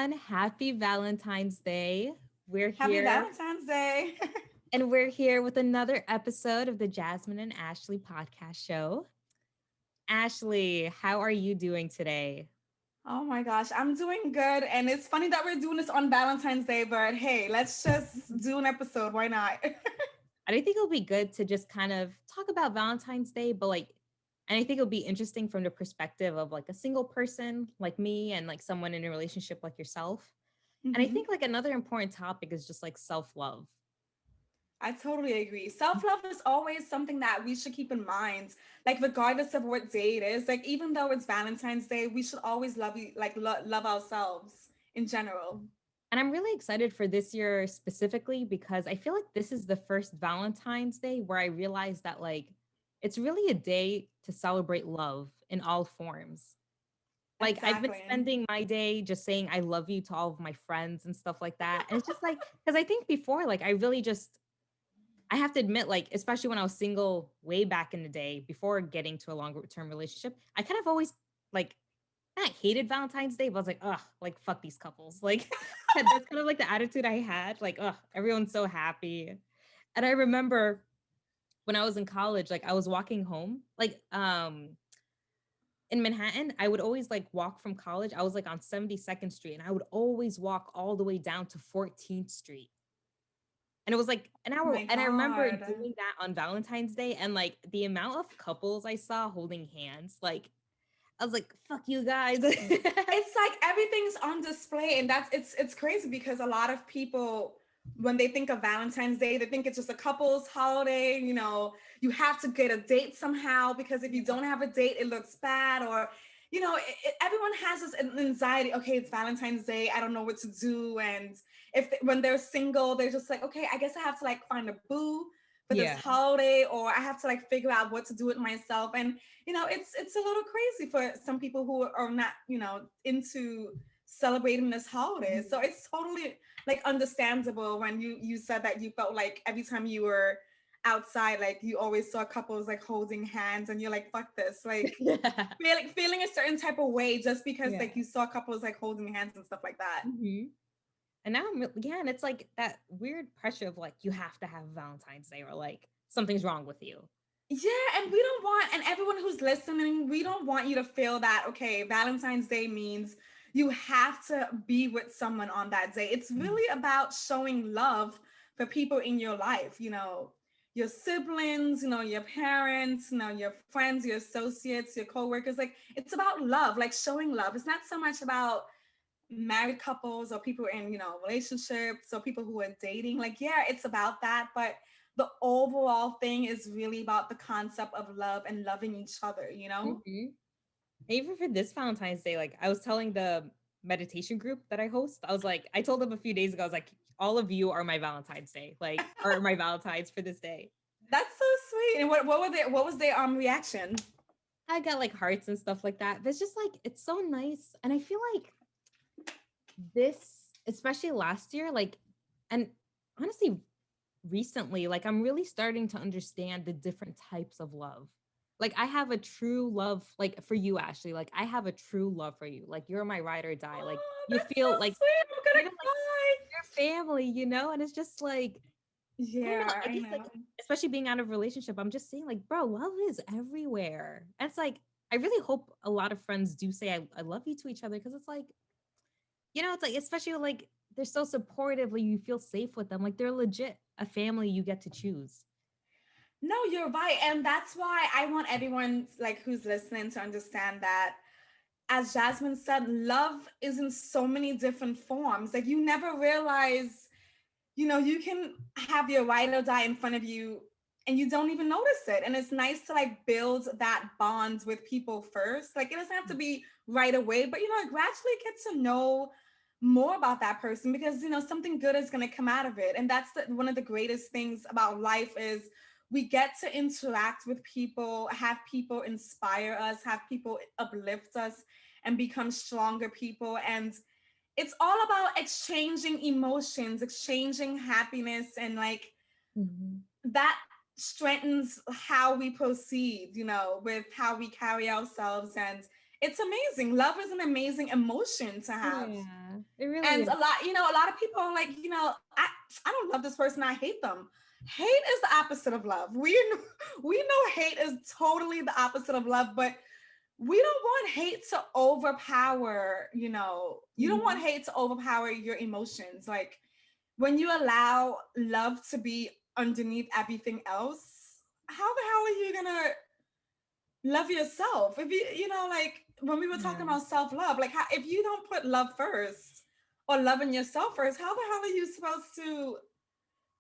everyone. Happy Valentine's Day. We're Happy here Valentine's Day. and we're here with another episode of the Jasmin and Ashley Podcast show. Ashley, how are you doing today? Oh my gosh, I'm doing good. And it's funny that we're doing this on Valentine's Day, but hey, let's just do an episode. Why not? I think it'll be good to just kind of talk about Valentine's Day, but and I think it'll be interesting from the perspective of like a single person like me and like someone in a relationship like yourself. And I hmm think like another important topic is just like self-love. I totally agree. Self love is always something that we should keep in mind. Like, regardless of what day it is, like, even though it's Valentine's Day, we should always love ourselves in general. And I'm really excited for this year specifically because I feel like this is the first Valentine's Day where I realized that like it's really a day to celebrate love in all forms. Like I've been Exactly. spending my day just saying I love you to all of my friends and stuff like that. And it's just like because I think before like I really just I have to admit like especially when I was single way back in the day before getting to a longer term relationship, I kind of always like not hated Valentine's Day, but I was like, ugh, like fuck these couples. Like that's kind of like the attitude I had. Like, ugh, everyone's so happy. And I remember when I was in college, like I was walking home, in Manhattan, I would always like walk from college. I was like on 72nd Street and I would always walk all the way down to 14th Street. And it was like an Oh hour. my And I remember God. doing that on Valentine's Day and like the amount of couples I saw holding hands, like I was like, fuck you guys. It's like everything's on display, and it's crazy because a lot of people, when they think of Valentine's Day, they think it's just a couple's holiday. You have to get a date somehow, because if you don't have a date it looks bad, or everyone has this anxiety. Okay, it's Valentine's Day, I don't know what to do. And when they're single, they're just like, okay, I guess I have to like find a boo for this Yeah. holiday, or I have to like figure out what to do with myself. And it's a little crazy for some people who are not, into celebrating this holiday. So it's totally like understandable when you said that you felt like every time you were outside, like you always saw couples like holding hands, and you're like, fuck this, like Yeah. feeling a certain type of way just because Yeah. like you saw couples like holding hands and stuff like that. Mhm. And now yeah, and it's like that weird pressure of like you have to have Valentine's Day or like something's wrong with you. Yeah, and we don't want, and everyone who's listening, we don't want you to feel that, okay, Valentine's Day means you have to be with someone on that day. It's Mhm. really about showing love for people in your life, your siblings, your parents, your friends, your associates, your coworkers. Like, it's about love, like showing love. It's not so much about married couples or people in relationships or people who are dating. Like, yeah, it's about that, but the overall thing is really about the concept of love and loving each other. Mhm. Even for this Valentine's Day, like I was telling the meditation group that I host, I was like, I told them a few days ago, I was like, all of you are my Valentine's Day, like, are my Valentines for this day. That's so sweet. And what was their reaction? I got like hearts and stuff like that. But it's just like, it's so nice. And I feel like this, especially last year, like, and honestly, recently, like I'm really starting to understand the different types of love. Like I have a true love, like for you, Ashley, like I have a true love for you. Like you're my ride or die. Like Oh, you that's so feel like sweet. I'm you're gonna like cry. your family, you know? And it's just like, I don't know. Yeah, I I guess like, know. especially being out of a relationship, I'm just saying like, bro, love is everywhere. And it's like, I really hope a lot of friends do say I love you to each other because it's like, it's like, especially like they're so supportive, like you feel safe with them. Like they're legit a family you get to choose. No, you're right. And that's why I want everyone like who's listening to understand that, as Jasmine said, love is in so many different forms. Like, you never realize, you can have your ride or die in front of you and you don't even notice it. And it's nice to like build that bond with people first. Like, it doesn't have to be right away, but gradually get to know more about that person, because something good is going to come out of it. And that's one of the greatest things about life is we get to interact with people, have people inspire us, have people uplift us and become stronger people. And it's all about exchanging emotions, exchanging happiness, and like Mhm. that strengthens how we proceed, with how we carry ourselves. And it's amazing. Love is an amazing emotion to have. Yeah. it really And is. a lot of people are like, I don't love this person, I hate them. Hate is the opposite of love. We know hate is totally the opposite of love, but we don't want hate to overpower, you don't want Mhm. hate to overpower your emotions. Like when you allow love to be underneath everything else, how the hell are you gonna love yourself? If like when we were talking Yeah. about self-love, like if you don't put love first or loving yourself first, how the hell are you supposed to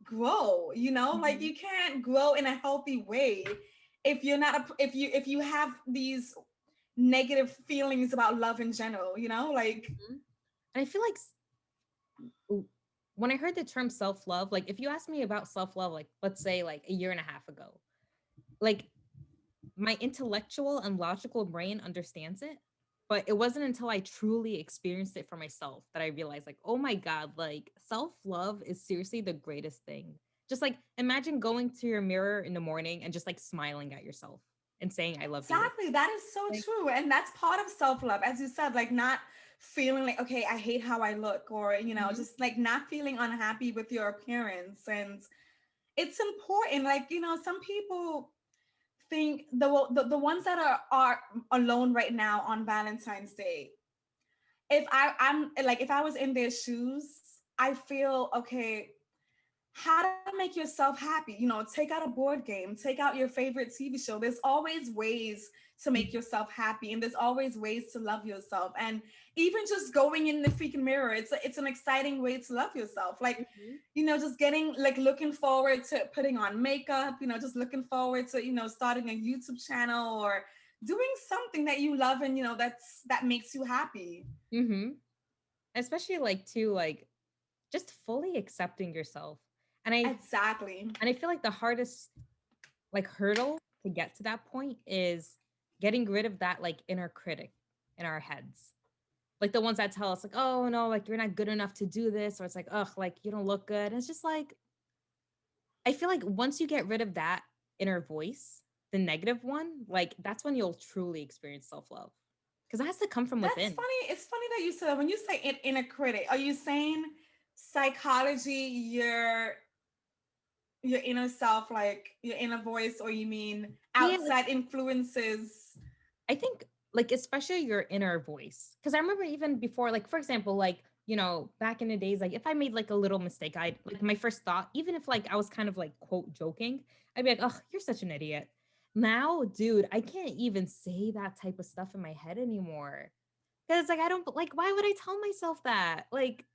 grow? Like Mhm. you can't grow in a healthy way if you're not if you have these negative feelings about love in general, like Mhm. And I feel like when I heard the term self love, like if you asked me about self love, like let's say like a year and a half ago, like my intellectual and logical brain understands it, but it wasn't until I truly experienced it for myself that I realized, like, oh my God, like self love is seriously the greatest thing. Just like imagine going to your mirror in the morning and just like smiling at yourself and saying, I love you. exactly, that is so Like, true, and that's part of self-love, as you said, like not feeling like, okay, I hate how I look, or mhm. just like not feeling unhappy with your appearance. And it's important, like some people think the ones that are alone right now on Valentine's Day, I'm like, if I was in their shoes, I feel, okay, how to make yourself happy. Take out a board game, take out your favorite TV show. There's always ways to make yourself happy, and there's always ways to love yourself. And even just going in the freaking mirror, it's an exciting way to love yourself. Like, Mhm. just getting, like, looking forward to putting on makeup, just looking forward to, starting a YouTube channel or doing something that you love, and that makes you happy. Mhm. Especially like to like just fully accepting yourself. And I Exactly. and I feel like the hardest like hurdle to get to that point is getting rid of that like inner critic in our heads. Like the ones that tell us like, "Oh no, like you're not good enough to do this," or it's like, "Ugh, like you don't look good." And it's just like I feel like once you get rid of that inner voice, the negative one, like that's when you'll truly experience self-love. Cuz that has to come from That's within. funny. It's funny that you said that. When you say inner critic, are you saying psychology, your inner self, like your inner voice, or you mean Yeah, like outside influences? I think like especially your inner voice. Cause I remember even before, like for example, like, back in the days, like if I made like a little mistake, I like my first thought, even if like I was kind of like quote joking, I'd be like, oh, you're such an idiot. Now, dude, I can't even say that type of stuff in my head anymore. Cause like I don't like why would I tell myself that? Like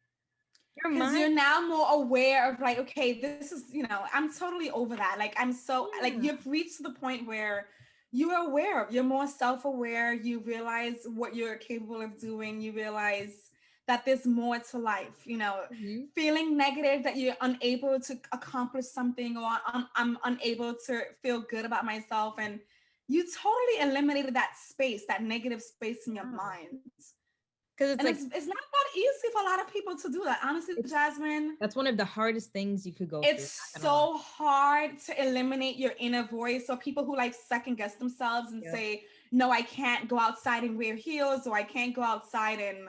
your Because mind, you're now more aware of, like, okay, this is, I'm totally over that. Like, I'm so, like, yeah. you've reached the point where you're aware of, you're more self-aware, you realize what you're capable of doing, you realize that there's more to life, Mhm. feeling negative that you're unable to accomplish something, or I'm unable to feel good about myself. And you totally eliminated that space, that negative space in your Yeah. mind. And Cause it's it's like it's not that easy for a lot of people to do that. Honestly, it's Jasmine, that's one of the hardest things you could go through. it's Not gonna lie. so hard to eliminate your inner voice. So people who like second guess themselves and Yep. say, no, I can't go outside and wear heels, or I can't go outside and,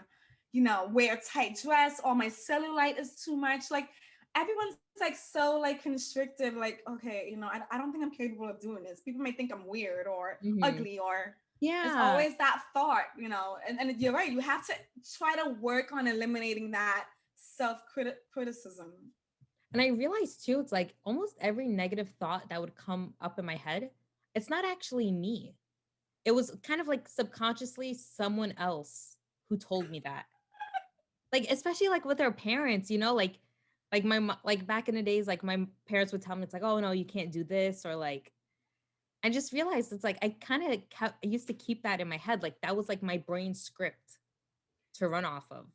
wear a tight dress, or my cellulite is too much. Like everyone's like so like constrictive, like, okay, I don't think I'm capable of doing this. People may think I'm weird or Mhm. ugly, or it's Yeah. always that thought, and you're right. You have to try to work on eliminating that self-criticism. And I realized too, it's like almost every negative thought that would come up in my head, it's not actually me. It was kind of like subconsciously someone else who told me that. Like especially like with our parents, like like back in the days, like my parents would tell me it's like, oh no, you can't do this, or like I just realized it's like I kind of I used to keep that in my head, like that was like my brain script to run off of.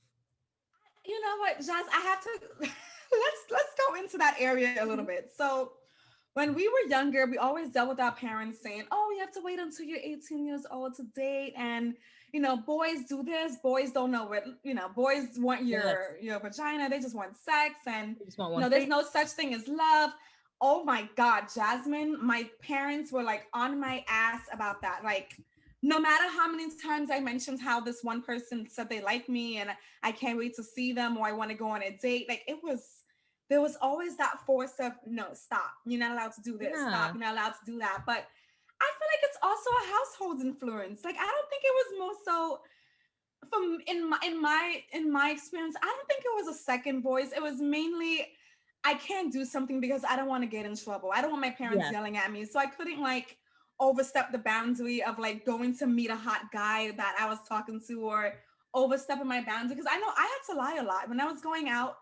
You know what, Jazz? I have to let's go into that area a little Mhm. bit. So when we were younger, we always dealt with our parents saying, "Oh, you have to wait until you're 18 years old to date," and boys do this, boys don't know what, boys want Yes, your vagina, they just want sex, and I just want one there's thing. no such thing as love. Oh my God, Jasmine, my parents were like on my ass about that. Like no matter how many times I mentioned how this one person said they like me and I can't wait to see them or I want to go on a date, like there was always that force of no, stop. You're not allowed to do this. Stop. Yeah. You're not allowed to do that. But I feel like it's also a household influence. Like I don't think it was more so from in my experience. I don't think it was a second voice. It was mainly I can't do something because I don't want to get in trouble. I don't want my parents Yes. yelling at me. So I couldn't like overstep the boundary of like going to meet a hot guy that I was talking to or overstepping my boundary because I know I had to lie a lot when I was going out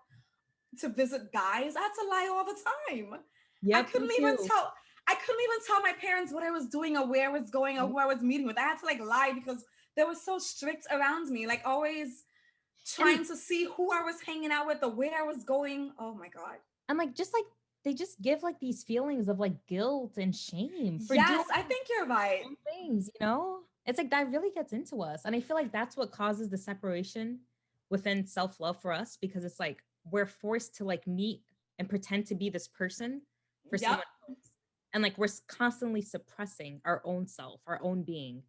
to visit guys. I had to lie all the time. I Yep, me couldn't even too. tell I couldn't even tell my parents what I was doing or where I was going or who I was meeting with. I had to like lie because they were so strict around me, like always And trying to see who I was hanging out with or where I was going. Oh my God. like just like they just give like these feelings of like guilt and shame for doing Yes, I think you're right. some things, you know? It's like that really gets into us. And I feel like that's what causes the separation within self-love for us because it's like we're forced to like meet and pretend to be this person for Yep. someone else. And like we're constantly suppressing our own self, our own being,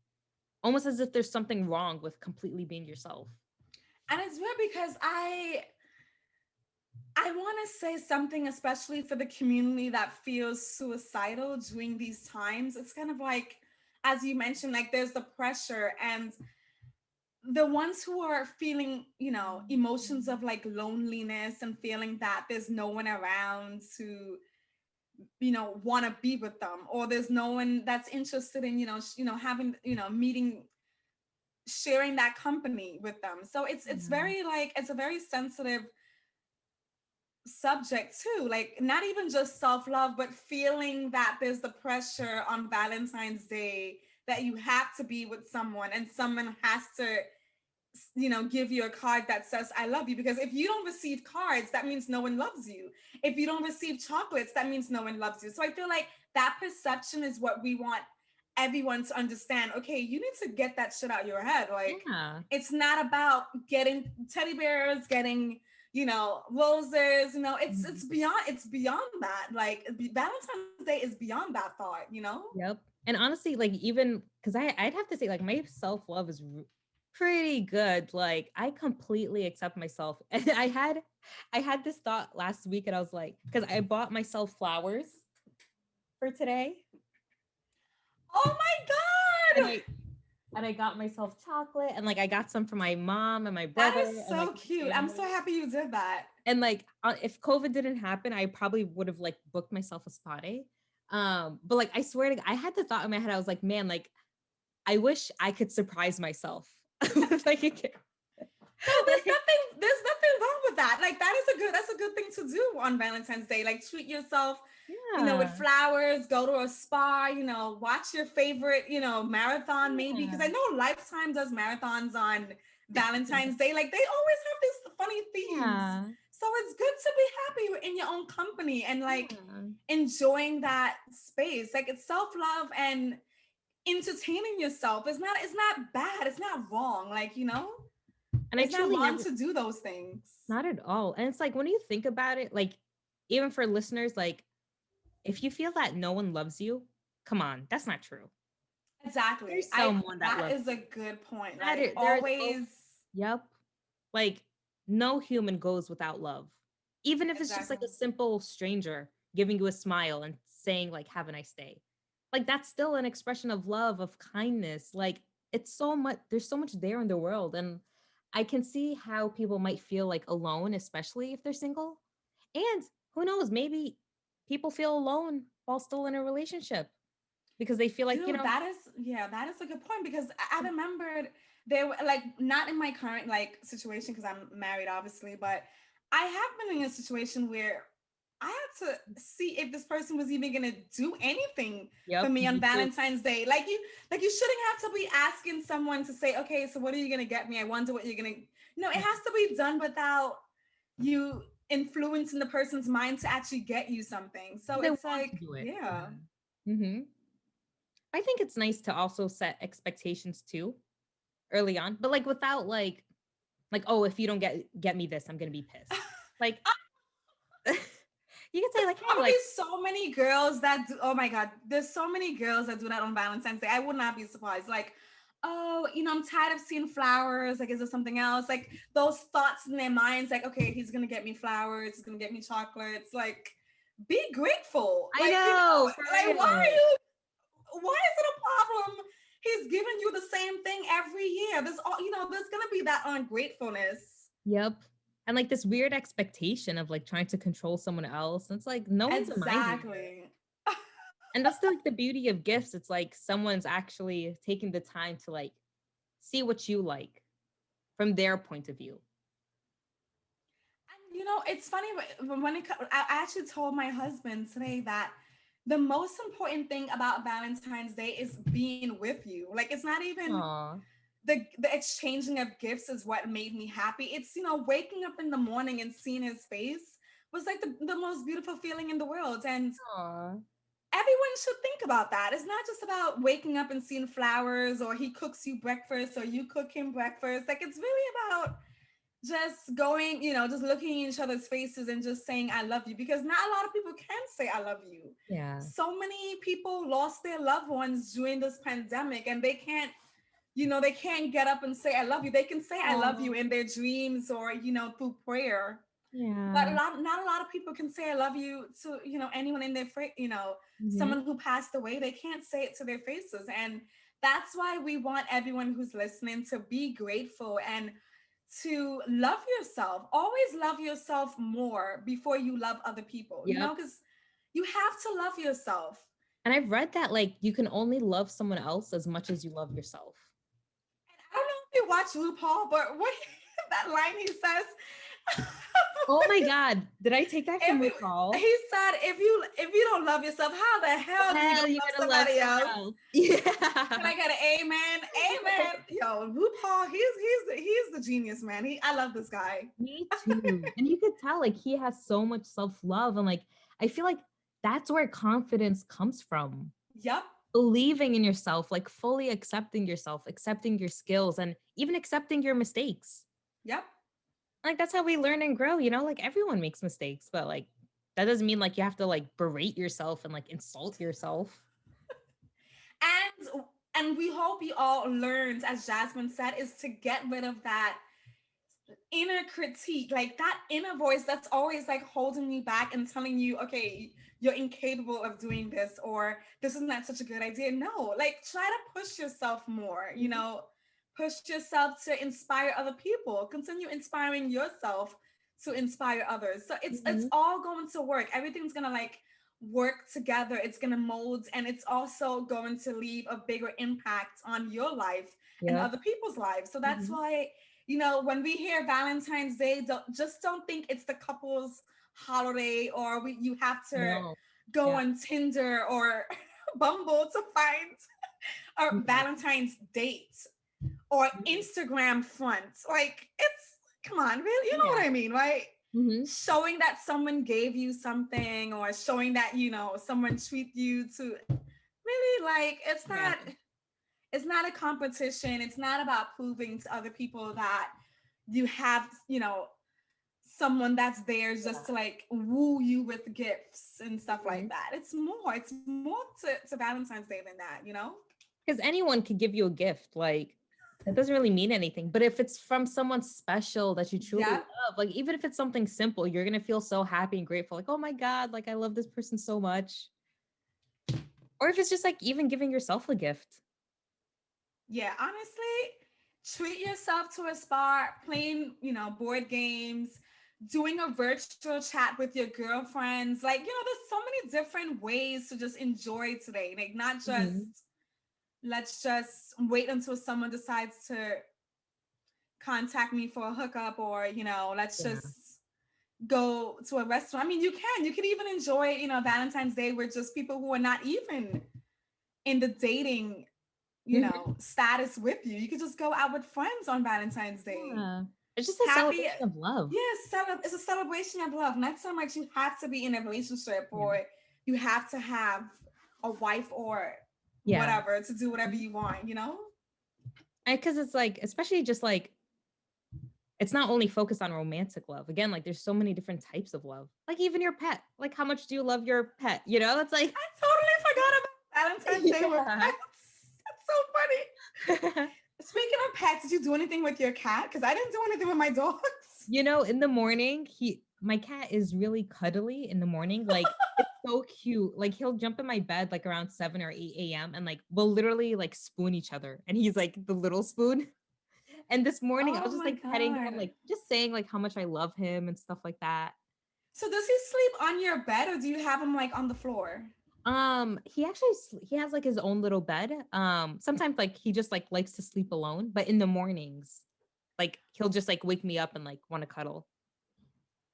almost as if there's something wrong with completely being yourself. And it's weird because I want to say something, especially for the community that feels suicidal during these times. It's kind of like, as you mentioned, like there's the pressure and the ones who are feeling, emotions of like loneliness and feeling that there's no one around to, want to be with them, or there's no one that's interested in, having, meeting, sharing that company with them. So it's Yeah. very like it's a very sensitive subject too, like not even just self-love but feeling that there's the pressure on Valentine's Day that you have to be with someone and someone has to give you a card that says I love you, because if you don't receive cards that means no one loves you. If you don't receive chocolates that means no one loves you. So I feel like that perception is what we want everyone to understand. Okay, you need to get that shit out your head. Like Yeah. it's not about getting teddy bears, getting roses. It's beyond that. Like Valentine's Day is beyond that thought. Yep. And honestly, like even because I'd have to say, like my self love is pretty good. Like I completely accept myself, and I had this thought last week, and I was like, because I bought myself flowers for today, Oh my and god, I got myself chocolate, and like I got some for my mom and my that brother, is and like so my cute. I'm so family. happy you did that. And like if COVID didn't happen, I probably would have like booked myself a spa day. But like I swear to God, I had the thought in my head. I was like, man, like I wish I could surprise myself. Like, No, there's like, nothing wrong with that. Like that's a good thing to do on Valentine's Day. Like treat yourself, with yeah, flowers, go to a spa, watch your favorite, marathon maybe. Because yeah, I know Lifetime does marathons on Valentine's Day. Like they always have these funny themes. yeah, So it's good to be happy in your own company and like yeah. enjoying that space. Like it's self-love and entertaining yourself. It's not bad. It's not wrong. Like, And I it's not truly wrong never, to do those things. not at all. And it's like when you think about it, like even for listeners, like if you feel that no one loves you, come on, that's not true. Exactly. There's I someone that That loves is a good point. you. That Like is, there is oh, always. yep. Like no human goes without love. Even if it's just Exactly. like a simple stranger giving you a smile and saying like have a nice day. Like that's still an expression of love, of kindness. Like it's so much there's so much there in the world, and I can see how people might feel like alone, especially if they're single. And who knows, maybe people feel alone while still in a relationship because they feel like, Dude, that is a good point because I remembered there were like not in my current like situation because I'm married obviously, but I have been in a situation where I had to see if this person was even gonna do anything for yep, me on me too. Valentine's Day. Like you shouldn't have to be asking someone to say, okay, so what are you gonna get me? I wonder what you're gonna. No, it Yeah. has to be done without you influencing the person's mind to actually get you something. So They it's want to like, do it. yeah. Yeah. I think it's nice to also set expectations too early on, but like without like oh, if you don't get me this, I'm gonna be pissed. Like you can say There's like, hey, probably like so many girls that do, oh my god, there's so many girls that do that on Valentine's Day. I would not be surprised. Like oh, I'm tired of seeing flowers. Like, is there something else? Like those thoughts in their minds, like, okay, he's gonna get me flowers, he's gonna get me chocolates. Like, be grateful. I Like, know, for like real. why is it a problem? He's giving you the same thing every year. There's gonna be that ungratefulness. Yep. And like this weird expectation of like trying to control someone else. And it's like no one's a miser. Exactly. And that's like the beauty of gifts. It's like someone's actually taking the time to like see what you like from their point of view. And it's funny when I actually told my husband today that the most important thing about Valentine's Day is being with you. Like, it's not even Aw. the exchanging of gifts is what made me happy. It's waking up in the morning and seeing his face was like the most beautiful feeling in the world. And Aw. everyone should think about that. It's not just about waking up and seeing flowers, or he cooks you breakfast or you cook him breakfast. Like, it's really about just going, just looking in each other's faces and just saying, I love you, because not a lot of people can say, I love you. Yeah. So many people lost their loved ones during this pandemic, and they can't, they can't get up and say, I love you. They can say, I love you in their dreams or, through prayer. But Yeah. not a lot of people can say I love you to anyone in their Mhm. someone who passed away. They can't say it to their faces, and that's why we want everyone who's listening to be grateful and to love yourself. Always love yourself more before you love other people. Yep. Because you have to love yourself. And I've read that like you can only love someone else as much as you love yourself. I don't know if you watch RuPaul, but what that line he says. Oh my God. Did I take that from If you, RuPaul? he said, if you don't love yourself, how the hell do you Hell, gonna you love gotta love somebody someone else? else. Can Yeah. I get an amen? Amen. Yo, RuPaul, he's the genius, man. I love this guy. Me too. And you could tell like he has so much self-love. And like I feel like that's where confidence comes from. Yep. Believing in yourself, like fully accepting yourself, accepting your skills, and even accepting your mistakes. Yep. Like that's how we learn and grow, like everyone makes mistakes, but like that doesn't mean like you have to like berate yourself and like insult yourself. And we hope you all learned, as Jasmine said, is to get rid of that inner critique, like that inner voice that's always like holding you back and telling you, okay, you're incapable of doing this, or this is not such a good idea. No, like, try to push yourself more, push yourself to inspire other people, continue inspiring yourself to inspire others. So it's Mhm. all going to work. Everything's gonna like work together. It's gonna mold, and it's also going to leave a bigger impact on your life and Yep. other people's lives. So that's Mhm. why, when we hear Valentine's Day, don't think it's the couple's holiday, or you have to No. go Yeah. on Tinder or Bumble to find a No. Valentine's date or Mhm. Instagram front. Like, it's, come on, really, you know Yeah. what I mean, right? Hmm. Showing that someone gave you something, or showing that someone treat you to, really, like, Yeah. it's not a competition. It's not about proving to other people that you have, someone that's there just to like woo you with gifts and stuff like Mhm. that. It's more to Valentine's Day than that. Because anyone could give you a gift. Like, it doesn't really mean anything. But if it's from someone special that you truly Yep. love, like, even if it's something simple, you're going to feel so happy and grateful. Like, oh my God, like, I love this person so much. Or if it's just like even giving yourself a gift. Yeah, honestly, treat yourself to a spa, playing, board games, doing a virtual chat with your girlfriends. Like, there's so many different ways to just enjoy today. Like, not just, Mhm. let's just wait until someone decides to contact me for a hookup, or, let's Yeah. just go to a restaurant. I mean, you can even enjoy, Valentine's Day with just people who are not even in the dating, Mhm. status with you. You could just go out with friends on Valentine's Day. Yeah. It's just a Happy, celebration of love. yes, it's a celebration of love. Not so much you have to be in a relationship, Yeah. or you have to have a wife or Yeah. whatever to do whatever you want. Because it's like, especially just like, it's not only focused on romantic love. Again, like there's so many different types of love. Like even your pet. Like how much do you love your pet? It's like, I totally forgot about Valentine's Day with yeah. pets. That's so funny. Speaking of pets, did you do anything with your cat? Because I didn't do anything with my dogs. In the morning, my cat is really cuddly in the morning. Like it's so cute. Like he'll jump in my bed like around 7 or 8 a.m. and like we'll literally like spoon each other. And he's like the little spoon. And this morning I Oh was just my like petting him, God. like just saying like how much I love him and stuff like that. So does he sleep on your bed or do you have him like on the floor? He has like his own little bed. Sometimes like he just like likes to sleep alone, but in the mornings, like he'll just like wake me up and like want to cuddle.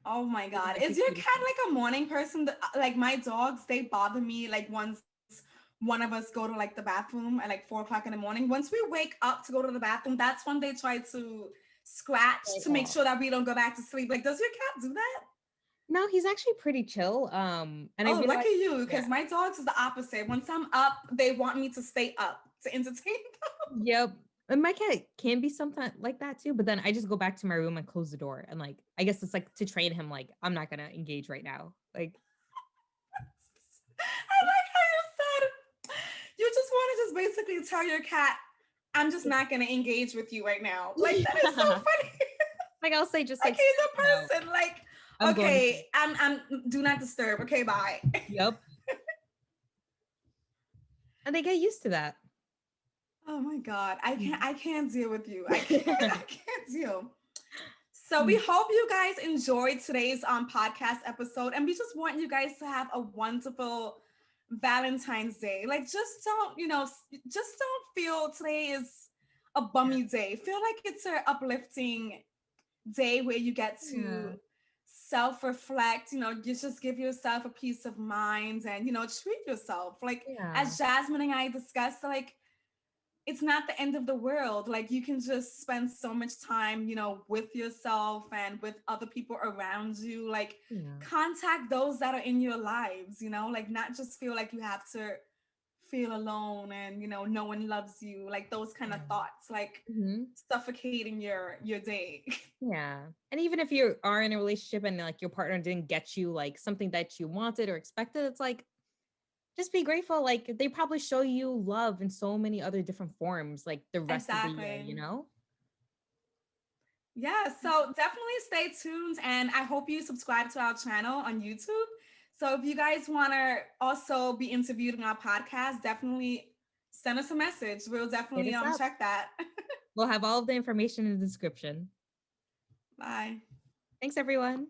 Oh my He's, God. like the Is your cutest cat thing. like a morning person? Like my dogs, they bother me like once one of us go to like the bathroom at like 4 o'clock in the morning. Once we wake up to go to the bathroom, that's when they try to scratch Right to make off. sure that we don't go back to sleep. Like, does your cat do that? No, he's actually pretty chill. And I Oh, really lucky like, you, yeah, because my dogs is the opposite. Once I'm up, they want me to stay up to entertain them. yep. And my cat can be something like that too, but then I just go back to my room and close the door. And like, I guess it's like to train him, like, I'm not gonna engage right now. Like, I like how you said you just want to just basically tell your cat, I'm just not going to engage with you right now. Like, that is so yeah. funny. Like I'll say just Like, like he's no, a person. Like, I'm going to sleep. okay, I'm do not disturb. Okay, bye. Yep. And they get used to that. Oh my God. Mm. I can't deal with you. I can't deal. So we hope you guys enjoyed today's podcast episode, and we just want you guys to have a wonderful Valentine's Day. Like, just don't, just don't feel today is a Yeah. bummy day. Feel like it's an uplifting day where you get to Yeah. self-reflect. You just give yourself a peace of mind, and treat yourself. Like, Yeah. as Jasmine and I discussed, like, it's not the end of the world. Like, you can just spend so much time, with yourself and with other people around you. Like, Yeah. contact those that are in your lives, like, not just feel like you have to feel alone and, no one loves you. Like, those kind of Yeah. thoughts, like Mhm. suffocating your day. Yeah. And even if you are in a relationship and like your partner didn't get you like something that you wanted or expected, it's like just be grateful. Like they probably show you love in so many other different forms like the rest of the year, Exactly. Yeah, so definitely stay tuned, and I hope you subscribe to our channel on YouTube. So if you guys want to also be interviewed in our podcast, definitely send us a message. We'll Hit definitely us up. check that. We'll have all of the information in the description. Bye. Thanks, everyone.